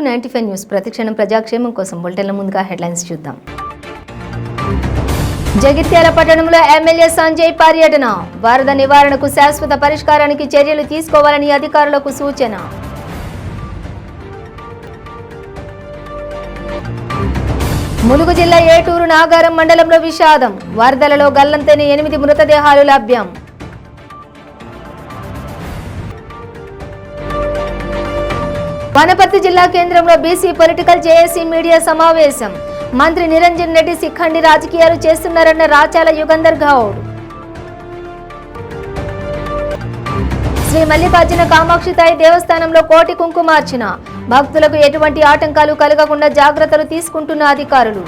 95 news ప్రతిక్షణం ప్రజాక్షేమం కోసం బులెటిన్ల ముందుగా హెడ్లైన్స్ చూద్దాం. జగిత్యాల పట్టణంలో ఎమ్మెల్యే సంజయ్ పర్యటన. వరద నివారణకు శాశ్వత పరిష్కారానికి చర్యలు తీసుకోవాలని అధికారులకు సూచన. ములుగు జిల్లా ఏటూరు నాగారం మండలంలో విషాదం. వరదలలో గల్లంతైన 8 మృతదేహాలు లభ్యం. వనపర్తి జిల్లా కేంద్రంలో బీసీ పొలిటికల్ జేఏసీ మీడియా సమావేశం. మంత్రి నిరంజన్ రెడ్డి శిఖండి రాజకీయాలు చేస్తున్నారన్న రాచాల యుగంధర్ గౌడ్. శ్రీ మల్లికార్జున కామాక్షితాయి దేవస్థానంలో కోటి కుంకుమార్చన. భక్తులకు ఎటువంటి ఆటంకాలు కలగకుండా జాగ్రత్తలు తీసుకుంటున్న అధికారులు.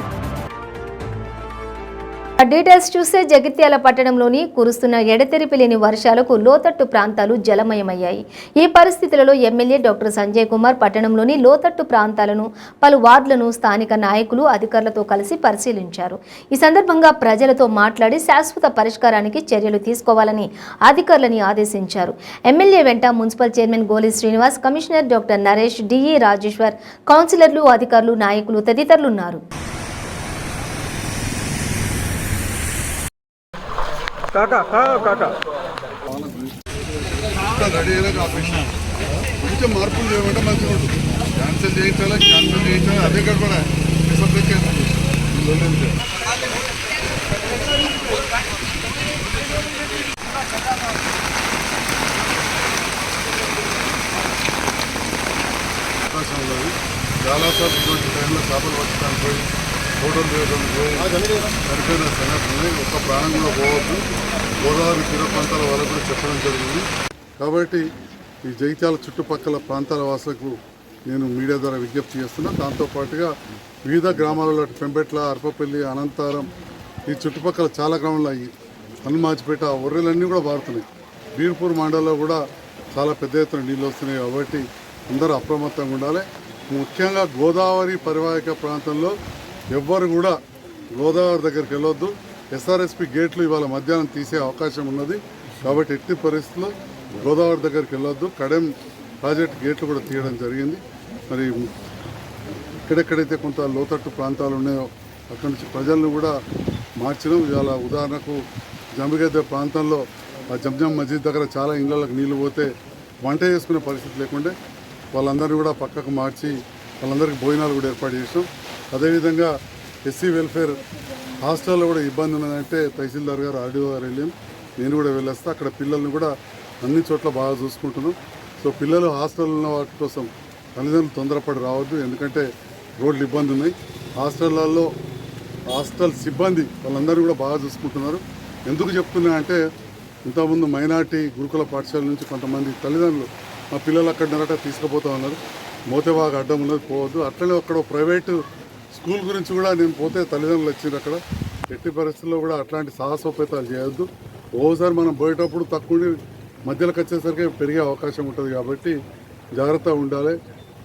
డీటెయిల్స్ చూస్తే జగిత్యాల పట్టణంలోని కురుస్తున్న ఎడతెరిపి లేని వర్షాలకు లోతట్టు ప్రాంతాలు జలమయమయ్యాయి. ఈ పరిస్థితులలో ఎమ్మెల్యే డాక్టర్ సంజయ్ కుమార్ పట్టణంలోని లోతట్టు ప్రాంతాలను, పలు వార్డులను స్థానిక నాయకులు, అధికారులతో కలిసి పరిశీలించారు. ఈ సందర్భంగా ప్రజలతో మాట్లాడి శాశ్వత పరిష్కారానికి చర్యలు తీసుకోవాలని అధికారులని ఆదేశించారు. ఎమ్మెల్యే వెంట మున్సిపల్ చైర్మన్ గోలి Srinivas, commissioner doctor Naresh, DE Rajeshwar, కౌన్సిలర్లు, అధికారులు, నాయకులు తదితరులున్నారు. కాకా కాకా రెడీ అయినా ఆపేషన్ కొంచెం మార్పులు చేయమంటే మంచిగా ఉంటుంది. క్యాన్సిల్ చేయించాలా, క్యాన్సిల్ చేయించాలా, అదే గడపడా అవకాశం ఉన్నది. చాలాసార్లు ఇటువంటి టైంలో చేపలు పట్టడానికి పోయి ఫోటోలు తీయడానికి సరిపోయిన సంఘటనని ఒక్క ప్రాణం కూడా పోవద్దు. గోదావరి తీర ప్రాంతాల వాళ్ళకు కూడా చెప్పడం జరిగింది. కాబట్టి ఈ జగిత్యాల చుట్టుపక్కల ప్రాంతాల వాసులకు నేను మీడియా ద్వారా విజ్ఞప్తి చేస్తున్నా. దాంతోపాటుగా వివిధ గ్రామాలలో పెంపెట్ల, అర్పపల్లి, అనంతారం, ఈ చుట్టుపక్కల చాలా గ్రామాల్లో హనుమాజిపేట, ఒర్రెలన్నీ కూడా పారుతున్నాయి. బీర్పూర్ మండలంలో కూడా చాలా పెద్ద ఎత్తున నీళ్ళు వస్తున్నాయి. కాబట్టి అందరూ అప్రమత్తంగా ఉండాలి. ముఖ్యంగా గోదావరి పరివాహక ప్రాంతంలో ఎవ్వరు కూడా గోదావరి దగ్గరికి వెళ్ళొద్దు. ఎస్ఆర్ఎస్పి గేట్లు ఇవాళ మధ్యాహ్నం తీసే అవకాశం ఉన్నది. కాబట్టి ఎట్టి పరిస్థితుల్లో గోదావరి దగ్గరికి వెళ్ళొద్దు. కడెం ప్రాజెక్ట్ గేట్లు కూడా తీయడం జరిగింది. మరి ఎక్కడెక్కడైతే కొంత లోతట్టు ప్రాంతాలు ఉన్నాయో అక్కడి నుంచి ప్రజలను కూడా మార్చినాం. ఇవాళ ఉదాహరణకు జంబిగద్దె ప్రాంతంలో ఆ జంజం మస్జిద్ దగ్గర చాలా ఇళ్లకు నీళ్లు పోతే వంట చేసుకునే పరిస్థితి లేకుండే వాళ్ళందరినీ కూడా పక్కకు మార్చి వాళ్ళందరికీ భోజనాలు కూడా ఏర్పాటు చేసాం. అదేవిధంగా ఎస్సీ వెల్ఫేర్ హాస్టల్లో కూడా ఇబ్బంది ఉన్నదంటే తహసీల్దార్ గారు, ఆర్డీఓ గారు వెళ్ళాం. నేను కూడా వెళ్ళేస్తా. అక్కడ పిల్లల్ని కూడా అన్ని చోట్ల బాగా చూసుకుంటున్నాం. సో పిల్లలు హాస్టల్లో ఉన్న వాటి కోసం తల్లిదండ్రులు తొందరపడి రావద్దు. ఎందుకంటే రోడ్లు ఇబ్బంది ఉన్నాయి. హాస్టళ్లలో హాస్టల్ సిబ్బంది వాళ్ళందరూ కూడా బాగా చూసుకుంటున్నారు. ఎందుకు చెప్తున్నా అంటే ఇంతకుముందు మైనార్టీ గురుకుల పాఠశాల నుంచి కొంతమంది తల్లిదండ్రులు మా పిల్లలు అక్కడనరట తీసుకుపోతా ఉన్నారు. మోతేబాగా అడ్డం ఉన్నది, పోవద్దు. అట్లనే అక్కడ ప్రైవేటు స్కూల్ గురించి కూడా నేను పోతే తల్లిదండ్రులు వచ్చింది. అక్కడ ఎట్టి పరిస్థితుల్లో కూడా అట్లాంటి సాహసోపేతాలు చేయొద్దు. ఓసారి మనం పోయేటప్పుడు తక్కువ మధ్యలోకి వచ్చేసరికి పెరిగే అవకాశం ఉంటుంది. కాబట్టి జాగ్రత్తగా ఉండాలి.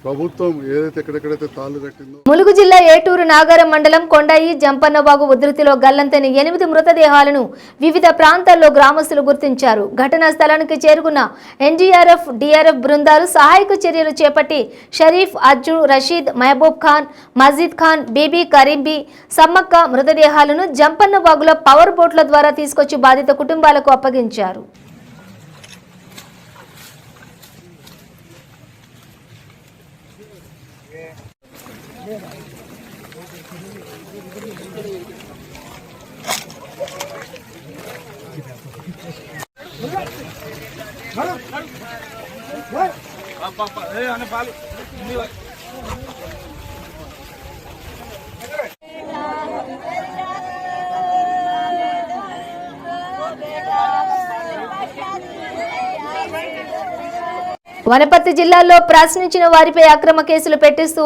ప్రభుత్వం ఏదైతే ఎక్కడెక్కడైతే తాళ్ళు కట్టిందో. ములుగు జిల్లా ఏటూరు నాగారం మండలం కొండాయి జంపన్నవాగు ఉధృతిలో గల్లంతైన 8 మృతదేహాలను వివిధ ప్రాంతాల్లో గ్రామస్తులు గుర్తించారు. ఘటనా స్థలానికి చేరుకున్న ఎన్డీఆర్ఎఫ్, డిఆర్ఎఫ్ బృందాలు సహాయక చర్యలు చేపట్టి షరీఫ్, అర్జున్, రషీద్, మహబూబ్ ఖాన్, మజీద్ ఖాన్, బీబీ, కరీంబీ, సమ్మక్క మృతదేహాలను జంపన్నవాగుల పవర్ బోట్ల ద్వారా తీసుకొచ్చి బాధిత కుటుంబాలకు అప్పగించారు. వనపర్తి జిల్లాలో ప్రశ్నించిన వారిపై అక్రమ కేసులు పెట్టిస్తూ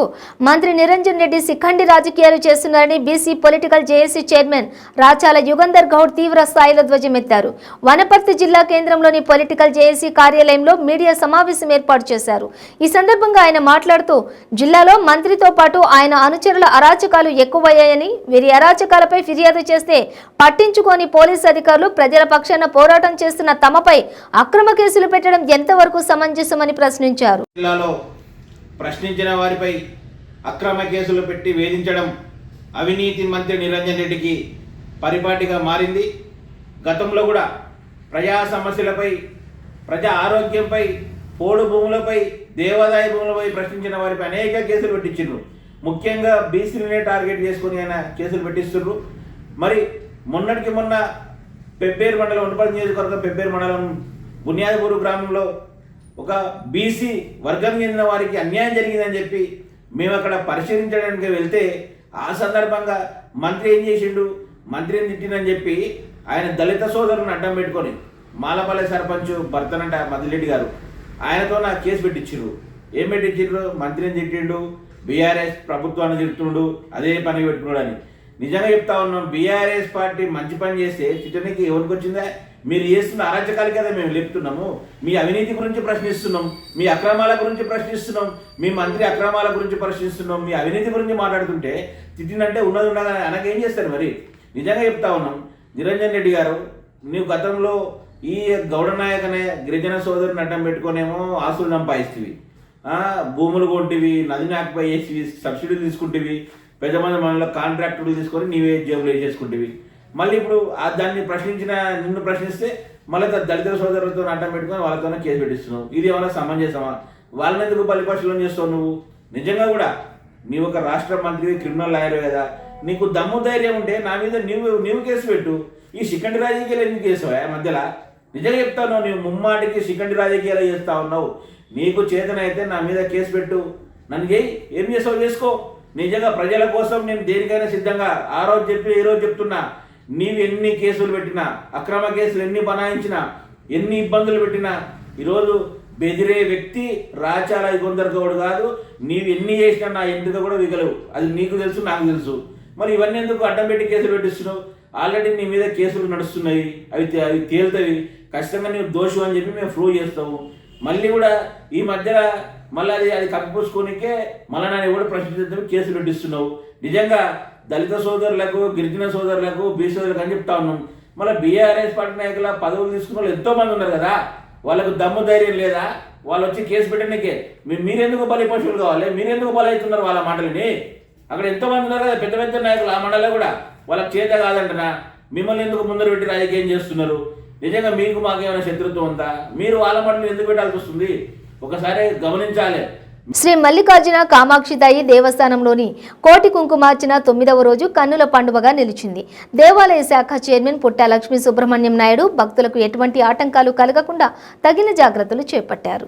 మంత్రి నిరంజన్ రెడ్డి శిఖండి రాజకీయాలు చేస్తున్నారని BC political JAC chairman Rachala Yugandhar Goud తీవ్ర స్థాయిలో ధ్వజమెత్తారు. వనపర్తి జిల్లా కేంద్రంలోని పొలిటికల్ జేఏసీ కార్యాలయంలో మీడియా సమావేశం ఏర్పాటు చేశారు. ఈ సందర్భంగా ఆయన మాట్లాడుతూ జిల్లాలో మంత్రితో పాటు ఆయన అనుచరుల అరాచకాలు ఎక్కువయ్యాయని, వీరి అరాచకాలపై ఫిర్యాదు చేస్తే పట్టించుకోని పోలీసు అధికారులు ప్రజల పక్షాన పోరాటం చేస్తున్న తమపై అక్రమ కేసులు పెట్టడం ఎంతవరకు సమంజసమని ప్రశ్నించారు. జిల్లాలో ప్రశ్నించిన వారిపై అక్రమ కేసులు పెట్టి వేధించడం అవినీతి మంత్రి నిరంజన్ రెడ్డికి పరిపాటిగా మారింది. గతంలో కూడా ప్రజా సమస్యలపై, ప్రజా ఆరోగ్యంపై, పోడు భూములపై, దేవాదాయ భూములపై ప్రశ్నించిన వారిపై అనేక కేసులు పెట్టించారు. ముఖ్యంగా బీసీలనే టార్గెట్ చేసుకుని ఆయన కేసులు పెట్టిస్తున్నారు. మరి మొన్నటికి మొన్న పెబ్బేరు మండలం, ఉండపల్లి నియోజకవర్గం పెబ్బేరు మండలం బునియాదపూర్ గ్రామంలో ఒక బీసీ వర్గం చెందిన వారికి అన్యాయం జరిగిందని చెప్పి మేము అక్కడ పరిశీలించడానికి వెళ్తే ఆ సందర్భంగా మంత్రి ఏం చేసిండు, మంత్రిని తిట్టినని చెప్పి ఆయన దళిత సోదరుని అడ్డం పెట్టుకొని మాలపల్లి సర్పంచ్ భర్తనంట మదిరెడ్డి గారు ఆయనతో నాకు కేసు పెట్టించారు. ఏం పెట్టించారు? మంత్రిని తిట్టిండు, బీఆర్ఎస్ ప్రభుత్వాన్ని తిడుతుండు, అదే పని పెట్టుకున్నాడు అని. నిజంగా చెప్తా ఉన్నాం, బీఆర్ఎస్ పార్టీ మంచి పని చేస్తే తిట్టడానికి ఎవరికి వచ్చిందా? మీరు చేస్తున్న అరాచకాలు కదా మేము లేపుతున్నాము. మీ అవినీతి గురించి ప్రశ్నిస్తున్నాం, మీ అక్రమాల గురించి ప్రశ్నిస్తున్నాం, మీ మంత్రి అక్రమాల గురించి ప్రశ్నిస్తున్నాం, మీ అవినీతి గురించి మాట్లాడుతుంటే తిట్టినంటే ఉన్నది ఉండగా అనకేం చేస్తారు? మరి నిజంగా చెప్తా ఉన్నాం, నిరంజన్ రెడ్డి గారు, నీవు గతంలో ఈ గౌడనాయక్ అనే గిరిజన సోదరుని అడ్డం పెట్టుకునేమో ఆస్తులు సంపాదిస్తేవి, భూములు కొంటివి, నదిని ఆక్యుపై చేసి సబ్సిడీలు తీసుకుంటేవి, పెద్ద మంది మనలో కాంట్రాక్టులు తీసుకొని నీవే జేబులు వేసేసుకుంటేవి. మళ్ళీ ఇప్పుడు దాన్ని నిన్ను ప్రశ్నిస్తే మళ్ళీ దళిత సోదరులతో అడ్డం పెట్టుకొని వాళ్ళతోనే కేసు పెట్టిస్తున్నావు. ఇది ఏమైనా సమంజసమా? వాళ్ళని ఎందుకు బలిపశులను చేస్తావు నువ్వు? నిజంగా కూడా నీవు ఒక రాష్ట్ర మంత్రి, క్రిమినల్ లాయర్ కదా, నీకు దమ్ము ధైర్యం ఉంటే నా మీద నీవు కేసు పెట్టు. ఈ శిఖండి రాజకీయాలు ఎందుకు చేసావా మధ్యలో? నిజంగా చెప్తాను, నీవు ముమ్మాటికి శిఖండి రాజకీయాలు చేస్తా ఉన్నావు. నీకు చేతనైతే నా మీద కేసు పెట్టు, నన్ను ఏం చేసావు చేసుకో. నిజంగా ప్రజల కోసం నేను దేనికైనా సిద్ధంగా. ఆ రోజు చెప్పి ఈ రోజు చెప్తున్నా, నీవు ఎన్ని కేసులు పెట్టినా, అక్రమ కేసులు ఎన్ని బనాయించినా, ఎన్ని ఇబ్బందులు పెట్టినా, ఈరోజు బెదిరే వ్యక్తి రాచాల యుగంధర్ గౌడ్ కాదు. నీవు ఎన్ని చేసినా నా ఎంపిక కూడా విగలవు. అది నీకు తెలుసు, నాకు తెలుసు. మరి ఇవన్నీ ఎందుకు అడ్డం పెట్టి కేసులు పెట్టిస్తున్నావు? ఆల్రెడీ నీ మీద కేసులు నడుస్తున్నాయి, అవి తేలుతాయి. ఖచ్చితంగా నీవు దోషం అని చెప్పి మేము ప్రూవ్ చేస్తాము. మళ్ళీ కూడా ఈ మధ్యలో మళ్ళీ అది కప్పిపూసుకోనికే మళ్ళీ నన్ను కూడా ప్రశ్నించడం కేసులు పెట్టిస్తున్నావు. నిజంగా దళిత సోదరులకు, గిరిజన సోదరులకు, బీసీ సోదరులకు అని చెప్తా ఉన్నాం. మళ్ళీ బీఆర్ఎస్ పార్టీ నాయకుల పదవులు తీసుకున్న వాళ్ళు ఎంతో మంది ఉన్నారు కదా, వాళ్ళకు దమ్ము ధైర్యం లేదా? వాళ్ళు వచ్చి కేసు పెట్టడానికే మీరెందుకు బలి పశువులు కావాలి? మీరెందుకు బలవుతున్నారు వాళ్ళ మాటలని? అక్కడ ఎంతో మంది ఉన్నారు కదా పెద్ద పెద్ద నాయకులు, ఆ మండలిలో కూడా వాళ్ళకి చేత కాదంటనా? మిమ్మల్ని ఎందుకు ముందర పెట్టి రాజకీయం చేస్తున్నారు? నిజంగా మీకు మాకేమైనా శత్రుత్వం ఉందా? మీరు వాళ్ళ మాటలు ఎందుకు పెట్టాల్సి వస్తుంది? ఒకసారి గమనించాలి. శ్రీ మల్లికార్జున కామాక్షిదాయి దేవస్థానంలోని కోటి కుంకుమార్చన 9వ రోజు కన్నుల పండుగగా నిలిచింది. దేవాలయ శాఖ చైర్మన్ పుట్టా లక్ష్మీ సుబ్రహ్మణ్యం నాయుడు భక్తులకు ఎటువంటి ఆటంకాలు కలగకుండా తగిన జాగ్రత్తలు చేపట్టారు.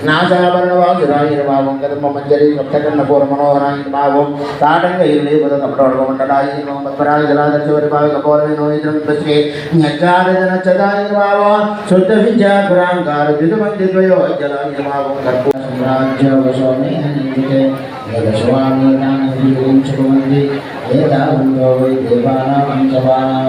నాశాభరణ వాసురాయ మంజరి సప్తకర్ణపూర్ మనోహరాయ భావం తాటంగ ఇరులే పదకపడోడ మండలాయ నమో మత్పరాయ జలాదచవరి భావిక పౌరమే నోయిద్రం తస్మే జ్ఞానదన చదాయ భావం శుద్ధ విద్యా పురాంగార దిదుమంది ద్వయో జలాయ భావం కర్పూ సామ్రాజ్య వశోనే హనితే యగస్వామి నాని వించకుమంది ఏదావుందో దేవానాం సవానా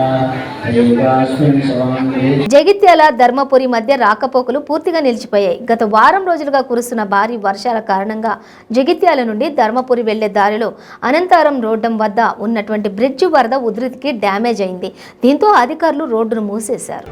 ఏవాస్మిన్ సవాంగే. జగిత్యాల ధర్మపురి మధ్య రాకపోకలు పూర్తిగా నిలిచిపోయాయి. గత వారం రోజులుగా కురుస్తున్న భారీ వర్షాల కారణంగా జగిత్యాల నుండి ధర్మపురి వెళ్లే దారిలో అనంతారం రోడ్డం వద్ద ఉన్నటువంటి బ్రిడ్జి వరద ఉధృతికి డ్యామేజ్ అయింది. దీంతో అధికారులు రోడ్డును మూసేశారు.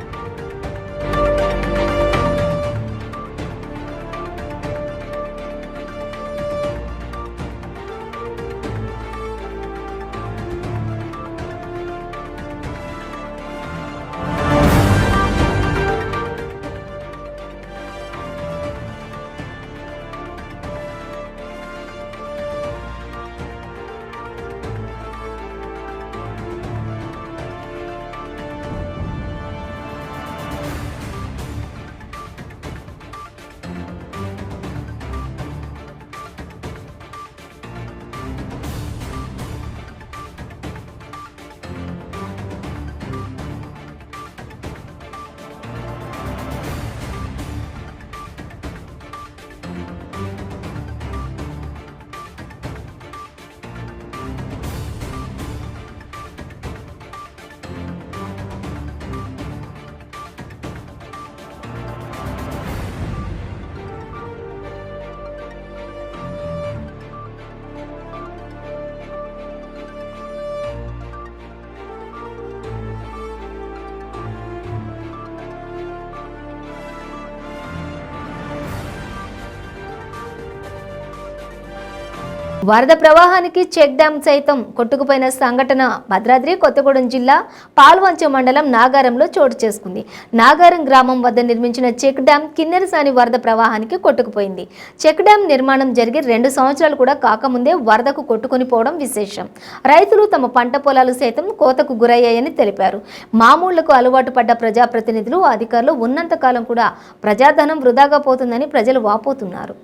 వరద ప్రవాహానికి చెక్ డ్యాం సైతం కొట్టుకుపోయిన సంఘటన భద్రాద్రి కొత్తగూడెం జిల్లా పాల్వంచ మండలం నాగారంలో చోటు చేసుకుంది. నాగారం గ్రామం వద్ద నిర్మించిన చెక్ డ్యాం కిన్నెరసాని వరద ప్రవాహానికి కొట్టుకుపోయింది. చెక్ డ్యాం నిర్మాణం జరిగి 2 సంవత్సరాలు కూడా కాకముందే వరదకు కొట్టుకొని పోవడం విశేషం. రైతులు తమ పంట పొలాలు సైతం కోతకు గురయ్యాయని తెలిపారు. మామూళ్లకు అలవాటు పడ్డ ప్రజాప్రతినిధులు అధికారులు ఉన్నంత కాలం కూడా ప్రజాధనం వృధాగా పోతుందని ప్రజలు వాపోతున్నారు.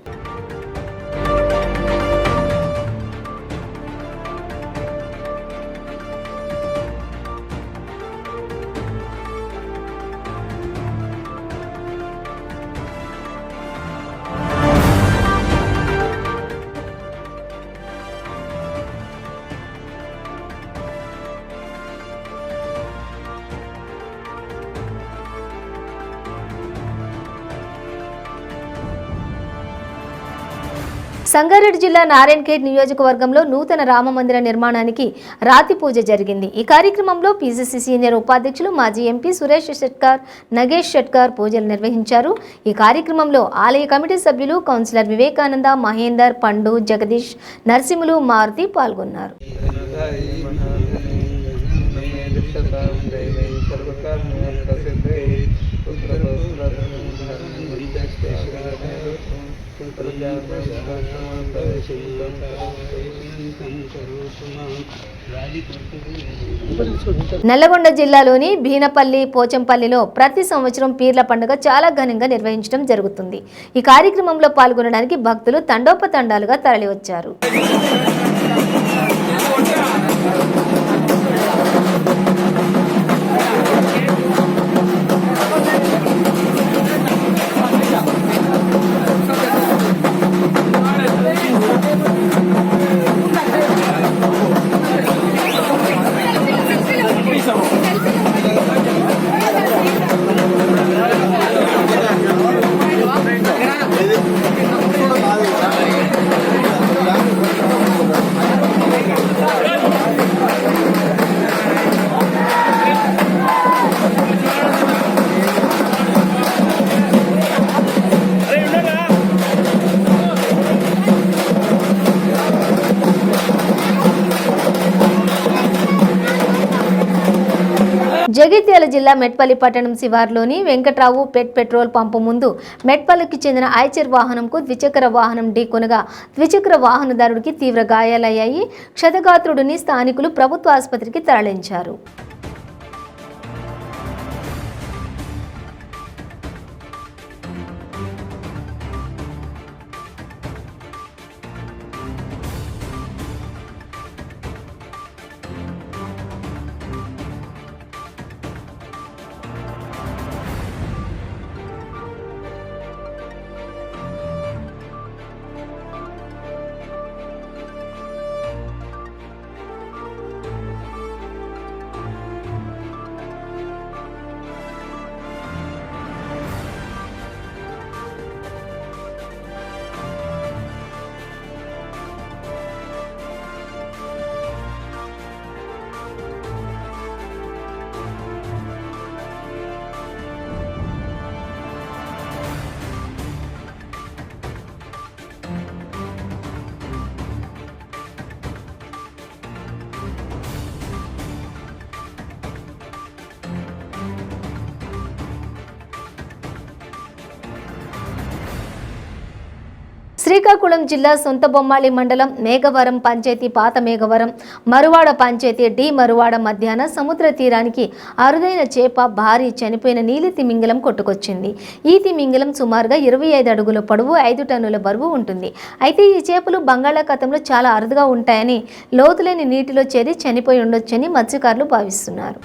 సంగారెడ్డి జిల్లా నారాయణఖేడ్ నియోజకవర్గంలో నూతన రామ మందిర నిర్మాణానికి రాతి పూజ జరిగింది. ఈ కార్యక్రమంలో పీసీసీ సీనియర్ ఉపాధ్యక్షులు మాజీ ఎంపీ సురేష్ షెట్కార్, నగేష్ షెట్కార్ పూజలు నిర్వహించారు. ఈ కార్యక్రమంలో ఆలయ కమిటీ సభ్యులు కౌన్సిలర్ వివేకానంద, మహేందర్, పండు, జగదీష్, నరసింహులు, మారుతి పాల్గొన్నారు. నల్లగొండ జిల్లాలోని భీనపల్లి, పోచంపల్లిలో ప్రతి సంవత్సరం పీర్ల పండుగ చాలా ఘనంగా నిర్వహించడం జరుగుతుంది. ఈ కార్యక్రమంలో పాల్గొనడానికి భక్తులు తండోపతండాలుగా తరలివచ్చారు. జగిత్యాల జిల్లా మెట్పల్లి పట్టణం శివార్లోని వెంకట్రావు పెట్రోల్ పంపు ముందు మెట్పల్లికి చెందిన ఐచర్ వాహనంకు ద్విచక్ర వాహనం ఢీకొనగా ద్విచక్ర వాహనదారుడికి తీవ్ర గాయాలయ్యాయి. క్షతగాత్రుడిని స్థానికులు ప్రభుత్వ ఆసుపత్రికి తరలించారు. శ్రీకాకుళం జిల్లా సొంతబొమ్మాళి మండలం మేఘవరం పంచాయతీ పాత మేఘవరం మరువాడ పంచాయతీ డి మరువాడ మధ్యాహ్న సముద్ర తీరానికి అరుదైన చేప భారీ చనిపోయిన నీలి తిమింగలం కొట్టుకొచ్చింది. ఈ తిమింగలం సుమారుగా 25 అడుగుల పొడవు 5 టన్నుల బరువు ఉంటుంది. అయితే ఈ చేపలు బంగాళాఖాతంలో చాలా అరుదుగా ఉంటాయని, లోతులేని నీటిలో చేరి చనిపోయి ఉండొచ్చని మత్స్యకారులు భావిస్తున్నారు.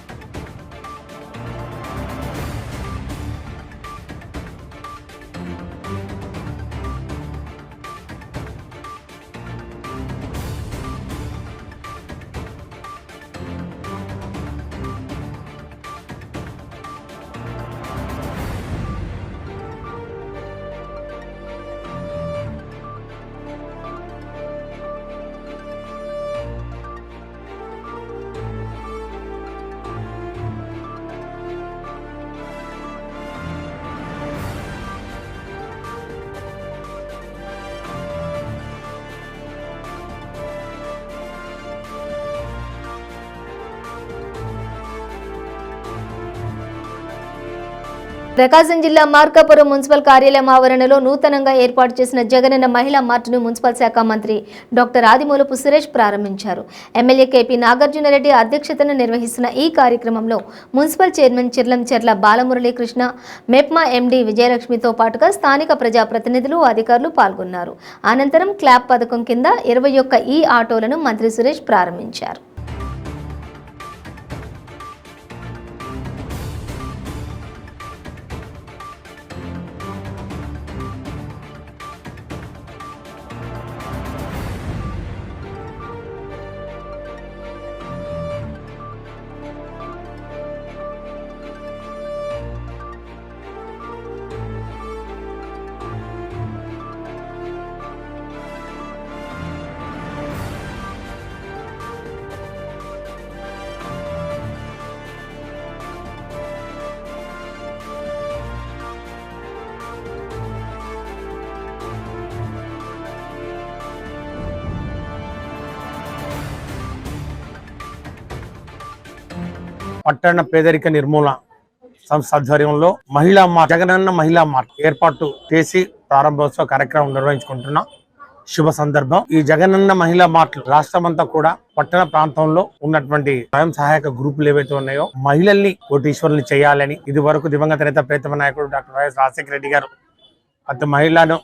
ప్రకాశం జిల్లా మార్కాపురం మున్సిపల్ కార్యాలయం ఆవరణలో నూతనంగా ఏర్పాటు చేసిన జగనన్న మహిళా మార్ట్ను మున్సిపల్ శాఖ మంత్రి డాక్టర్ ఆదిమూలపు సురేష్ ప్రారంభించారు. ఎమ్మెల్యే కేపీ నాగార్జునరెడ్డి అధ్యక్షతన నిర్వహిస్తున్న ఈ కార్యక్రమంలో municipal chairman Chirlancherla Balamuralikrishna, MEPMA MD విజయలక్ష్మితో పాటుగా స్థానిక ప్రజాప్రతినిధులు, అధికారులు పాల్గొన్నారు. అనంతరం క్లాప్ పథకం కింద 21 ఈ ఆటోలను మంత్రి సురేష్ ప్రారంభించారు. పట్టణ పేదరిక నిర్మూలన సంస్థ ఆధ్వర్యంలో మహిళా మార్ట్, జగనన్న మహిళా మార్ట్ ఏర్పాటు చేసి ప్రారంభోత్సవ కార్యక్రమం నిర్వహించుకుంటున్న శుభ సందర్భం. ఈ జగనన్న మహిళా మార్ట్లు రాష్ట్రమంతా కూడా పట్టణ ప్రాంతంలో ఉన్నటువంటి స్వయం సహాయక గ్రూపులు ఏవైతే ఉన్నాయో మహిళల్ని కోటీశ్వరులు చేయాలని, ఇది వరకు దివంగత నేత ప్రియతమ నాయకుడు డాక్టర్ వైఎస్ రాజశేఖర రెడ్డి గారు ప్రతి మహిళను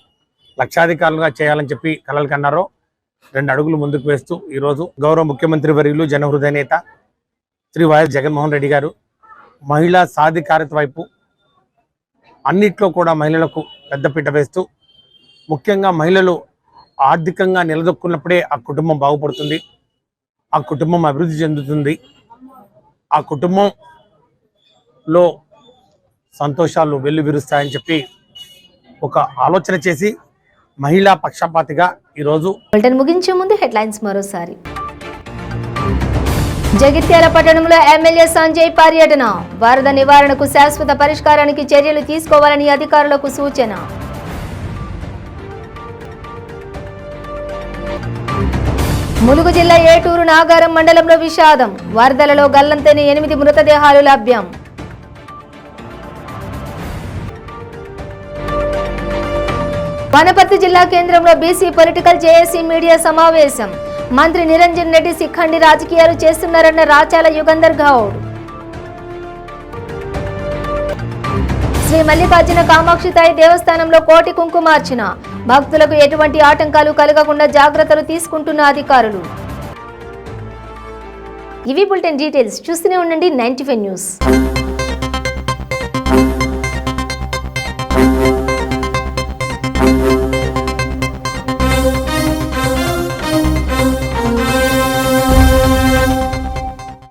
లక్షాధికారులుగా చేయాలని చెప్పి కలలు కన్నారో 2 అడుగులు ముందుకు వేస్తూ ఈరోజు గౌరవ ముఖ్యమంత్రి వర్యులు, జనహృదయ నేత శ్రీ వైఎస్ జగన్మోహన్ రెడ్డి గారు మహిళా సాధికారత వైపు అన్నిట్లో కూడా మహిళలకు పెద్దపీట వేస్తూ, ముఖ్యంగా మహిళలు ఆర్థికంగా నిలదొక్కున్నప్పుడే ఆ కుటుంబం బాగుపడుతుంది, ఆ కుటుంబం అభివృద్ధి చెందుతుంది, ఆ కుటుంబంలో సంతోషాలు వెల్లువిరుస్తాయని చెప్పి ఒక ఆలోచన చేసి మహిళా పక్షపాతిగా ఈరోజు ముగించే ముందు హెడ్లైన్స్ మరోసారి. జగిత్యాల పట్టణంలో ఎమ్మెల్యే సంజయ్ పర్యటన, వరద నివారణకు శాశ్వత పరిష్కారానికి చర్యలు తీసుకోవాలని అధికారులకు సూచన. ములుగు జిల్లా ఏటూరు నాగారం మండలంలో విషాదం, వరదలలో గల్లంతైన 8 మృతదేహాలు లభ్యం. వనపర్తి జిల్లా కేంద్రంలో బీసీ పొలిటికల్ జేఏసీ మీడియా సమావేశం, మంత్రి నిరంజన్ రెడ్డి శిఖండి రాజకీయాలు చేస్తున్నారన్న రాచాల యుగంధర్ గౌడ్. శ్రీ మల్లికార్జున కామాక్షితాయి దేవస్థానంలో కోటి కుంకుమార్చన, భక్తులకు ఎటువంటి ఆటంకాలు కలగకుండా జాగ్రత్తలు తీసుకుంటున్న అధికారులు. ఇవి బులెటిన్ డీటెయిల్స్. చూస్తూనే ఉండండి 95 న్యూస్.